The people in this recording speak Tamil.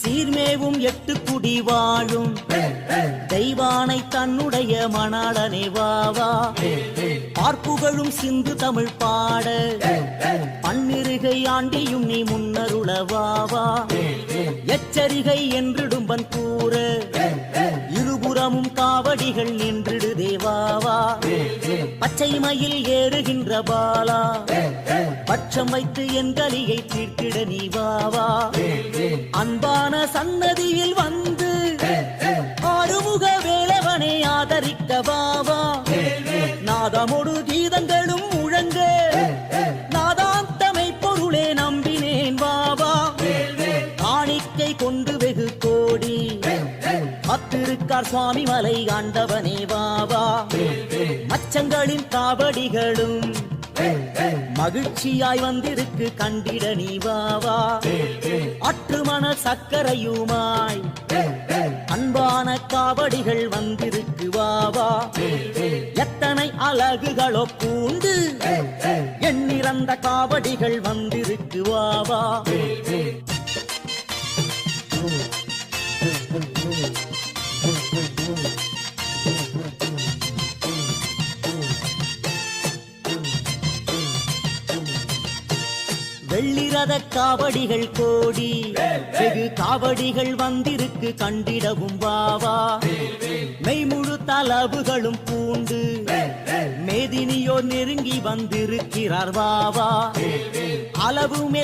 சீர்மேவும் 8 குடி வாழும் தெய்வானை தன்னுடைய மணாளனே வாவா. பார்ப்புகழும் சிந்து தமிழ் பாட பன்னிருகை ஆண்டியும் நீ முன்னருள வாவா. எச்சரிகை என்றிடும்பன் கூற இருபுறமும் காவடிகள் நின்றிடு தேவாவா. பச்சை மயில் ஏறுகின்ற பாலா பட்சம் வைத்து என் கலியை தீர்த்திட நீ வாவா. அன்பான சன்னதியில் வந்து ஆறுமுக வேளவனை ஆதரிக்க வாவா. நாதமொடு கீதங்களும் முழங்க நாதாந்தமை பொருளே நம்பினேன் வாவா. காணிக்கை கொண்டு வெகு கோடி அத்திருக்கார் சுவாமி மலை ஆண்டவனே வாவா. மச்சங்களின் காவடிகளும் மகிழ்ச்சியாய் வந்திருக்கு கண்டிட நீ வாவா. அற்றுமண சக்கரையுமாய் அன்பான காவடிகள் வந்திருக்கு வாவா. எத்தனை அழகுகளோ பூண்டு எண்ணிறந்த காவடிகள் வந்திருக்கு வாவா. வெள்ளிரத காவடிகள் கோடி வெகு காவடிகள் வந்திருக்கு கண்டிடவும் வாவா. மெய்முழு தலவுகளும் பூண்டு மேதினியோ நெருங்கி வந்திருக்கிறார் வாவா. அளவு மேல்